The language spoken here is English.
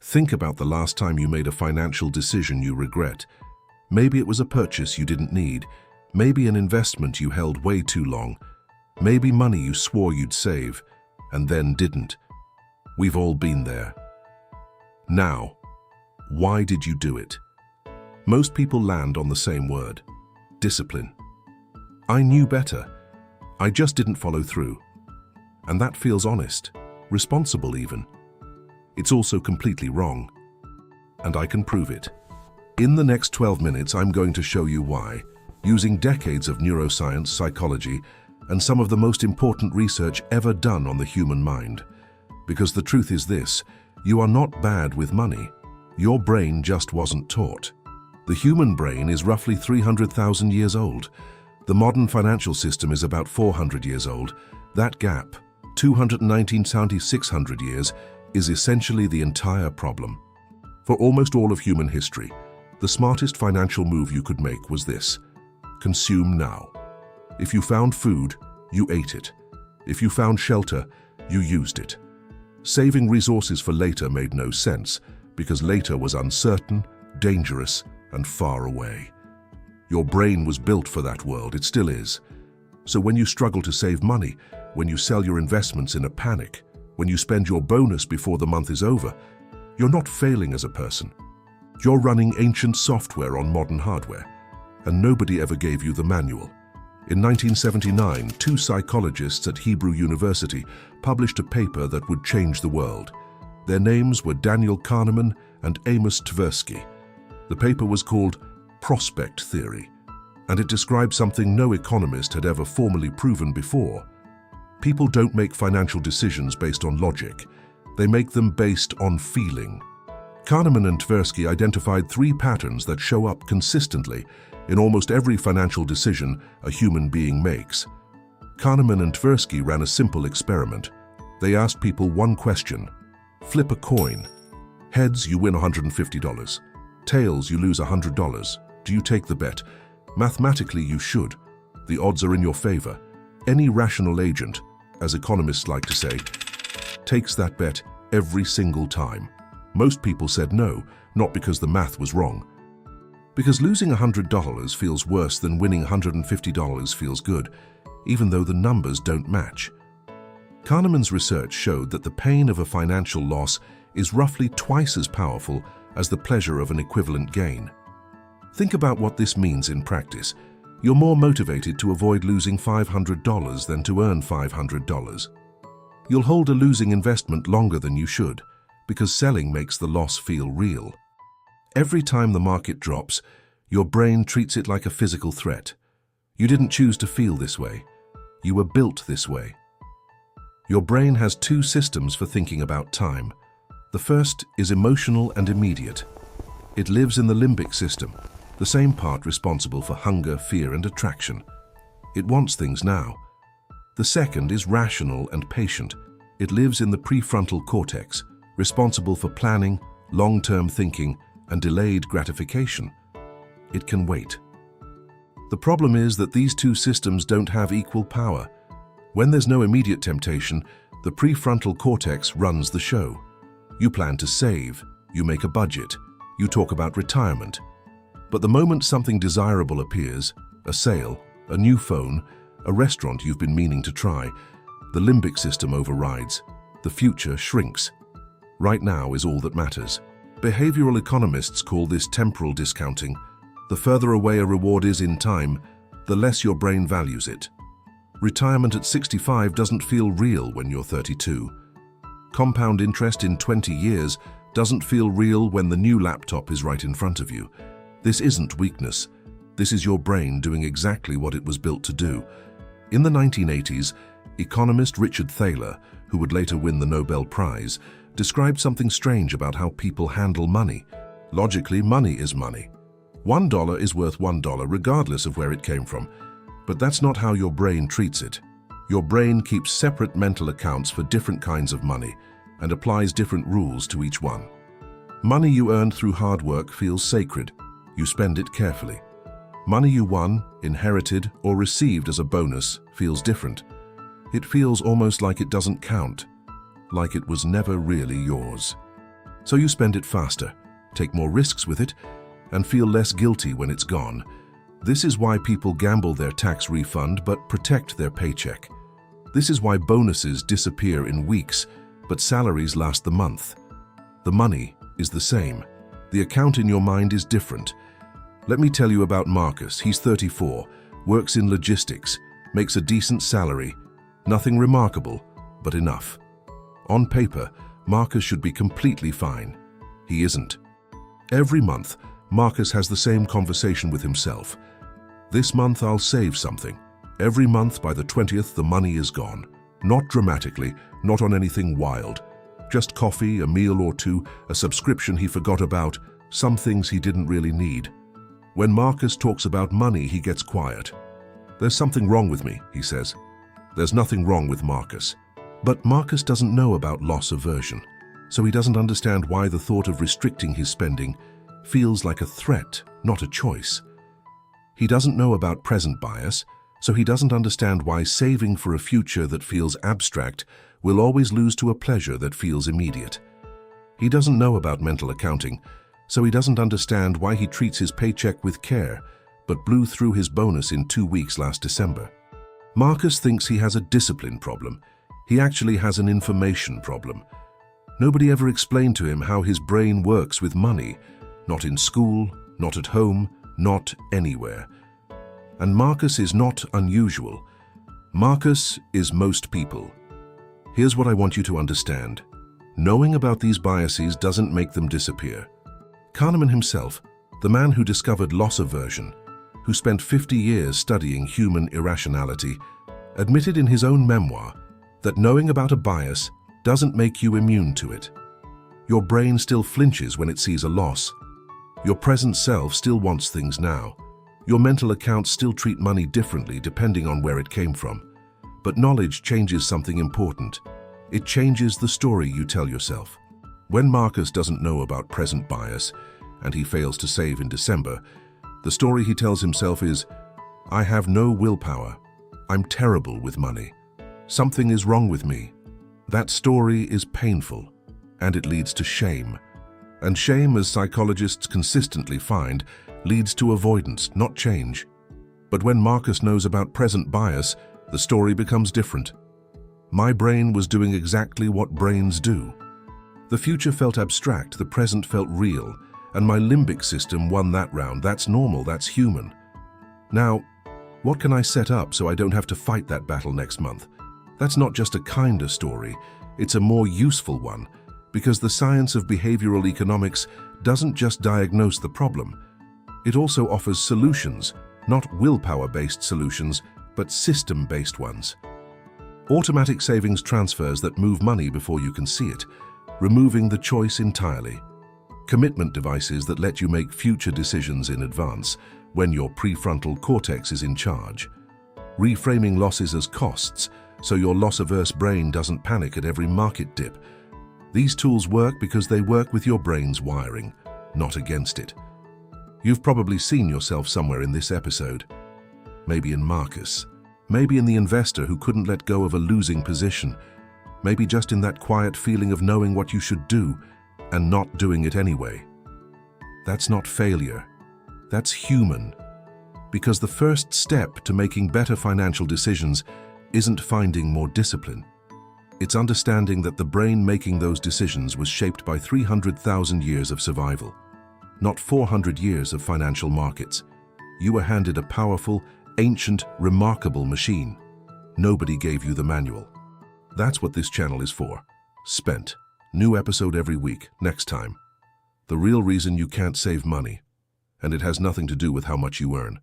Think about the last time you made a financial decision you regret. Maybe it was a purchase you didn't need. Maybe an investment you held way too long. Maybe money you swore you'd save, and then didn't. We've all been there. Now, why did you do it? Most people land on the same word: discipline. I knew better. I just didn't follow through. And that feels honest, responsible even. It's also completely wrong. And I can prove it. In the next 12 minutes, I'm going to show you why, using decades of neuroscience, psychology, and some of the most important research ever done on the human mind. Because the truth is this: you are not bad with money. Your brain just wasn't taught. The human brain is roughly 300,000 years old. The modern financial system is about 400 years old. That gap, 219,600 years, is essentially the entire problem. For almost all of human history, the smartest financial move you could make was this: consume now. If you found food, you ate it. If you found shelter, you used it. Saving resources for later made no sense, because later was uncertain, dangerous, and far away. Your brain was built for that world, it still is. So when you struggle to save money, when you sell your investments in a panic, when you spend your bonus before the month is over, you're not failing as a person. You're running ancient software on modern hardware, and nobody ever gave you the manual. In 1979, two psychologists at Hebrew University published a paper that would change the world. Their names were Kahneman and Amos Tversky. The paper was called Prospect Theory, and it described something no economist had ever formally proven before. People don't make financial decisions based on logic. They make them based on feeling. Kahneman and Tversky identified three patterns that show up consistently in almost every financial decision a human being makes. Kahneman and Tversky ran a simple experiment. They asked people one question: flip a coin. Heads, you win $150. Tails, you lose $100. Do you take the bet? Mathematically, you should. The odds are in your favor. Any rational agent, as economists like to say, takes that bet every single time. Most people said no, not because the math was wrong. Because losing $100 feels worse than winning $150 feels good, even though the numbers don't match. Kahneman's research showed that the pain of a financial loss is roughly twice as powerful as the pleasure of an equivalent gain. Think about what this means in practice. You're more motivated to avoid losing $500 than to earn $500. You'll hold a losing investment longer than you should, because selling makes the loss feel real. Every time the market drops, your brain treats it like a physical threat. You didn't choose to feel this way. You were built this way. Your brain has two systems for thinking about time. The first is emotional and immediate. It lives in the limbic system, the same part responsible for hunger, fear, and attraction. It wants things now. The second is rational and patient. It lives in the prefrontal cortex, responsible for planning, long-term thinking, and delayed gratification. It can wait. The problem is that these two systems don't have equal power. When there's no immediate temptation, the prefrontal cortex runs the show. You plan to save, you make a budget, you talk about retirement. But the moment something desirable appears, a sale, a new phone, a restaurant you've been meaning to try, the limbic system overrides. The future shrinks. Right now is all that matters. Behavioral economists call this temporal discounting. The further away a reward is in time, the less your brain values it. Retirement at 65 doesn't feel real when you're 32. Compound interest in 20 years doesn't feel real when the new laptop is right in front of you. This isn't weakness. This is your brain doing exactly what it was built to do. In the 1980s, economist Richard Thaler, who would later win the Nobel Prize, described something strange about how people handle money. Logically, money is money. $1 is worth $1 regardless of where it came from. But that's not how your brain treats it. Your brain keeps separate mental accounts for different kinds of money and applies different rules to each one. Money you earned through hard work feels sacred. You spend it carefully. Money you won, inherited, or received as a bonus feels different. It feels almost like it doesn't count, like it was never really yours. So you spend it faster, take more risks with it, and feel less guilty when it's gone. This is why people gamble their tax refund but protect their paycheck. This is why bonuses disappear in weeks, but salaries last the month. The money is the same. The account in your mind is different. Let me tell you about Marcus. He's 34, works in logistics, makes a decent salary. Nothing remarkable, but enough. On paper, Marcus should be completely fine. He isn't. Every month, Marcus has the same conversation with himself. This month I'll save something. Every month by the 20th the money is gone. Not dramatically, not on anything wild. Just coffee, a meal or two, a subscription he forgot about, some things he didn't really need. When Marcus talks about money, he gets quiet. There's something wrong with me, he says. There's nothing wrong with Marcus. But Marcus doesn't know about loss aversion, so he doesn't understand why the thought of restricting his spending feels like a threat, not a choice. He doesn't know about present bias, so he doesn't understand why saving for a future that feels abstract will always lose to a pleasure that feels immediate. He doesn't know about mental accounting, so he doesn't understand why he treats his paycheck with care, but blew through his bonus in 2 weeks last December. Marcus thinks he has a discipline problem. He actually has an information problem. Nobody ever explained to him how his brain works with money, not in school, not at home, not anywhere. And Marcus is not unusual. Marcus is most people. Here's what I want you to understand. Knowing about these biases doesn't make them disappear. Kahneman himself, the man who discovered loss aversion, who spent 50 years studying human irrationality, admitted in his own memoir that knowing about a bias doesn't make you immune to it. Your brain still flinches when it sees a loss. Your present self still wants things now. Your mental accounts still treat money differently depending on where it came from. But knowledge changes something important. It changes the story you tell yourself. When Marcus doesn't know about present bias and he fails to save in December, the story he tells himself is, "I have no willpower. I'm terrible with money. Something is wrong with me." That story is painful, and it leads to shame. And shame, as psychologists consistently find, leads to avoidance, not change. But when Marcus knows about present bias, the story becomes different. My brain was doing exactly what brains do. The future felt abstract, the present felt real, and my limbic system won that round. That's normal, that's human. Now, what can I set up so I don't have to fight that battle next month? That's not just a kinder story, it's a more useful one, because the science of behavioral economics doesn't just diagnose the problem. It also offers solutions, not willpower-based solutions, but system-based ones. Automatic savings transfers that move money before you can see it, removing the choice entirely. Commitment devices that let you make future decisions in advance when your prefrontal cortex is in charge. Reframing losses as costs, so your loss-averse brain doesn't panic at every market dip. These tools work because they work with your brain's wiring, not against it. You've probably seen yourself somewhere in this episode. Maybe in Marcus. Maybe in the investor who couldn't let go of a losing position. Maybe just in that quiet feeling of knowing what you should do and not doing it anyway. That's not failure. That's human. Because the first step to making better financial decisions isn't finding more discipline. It's understanding that the brain making those decisions was shaped by 300,000 years of survival, not 400 years of financial markets. You were handed a powerful, ancient, remarkable machine. Nobody gave you the manual. That's what this channel is for. Spent. New episode every week, next time. The real reason you can't save money. And it has nothing to do with how much you earn.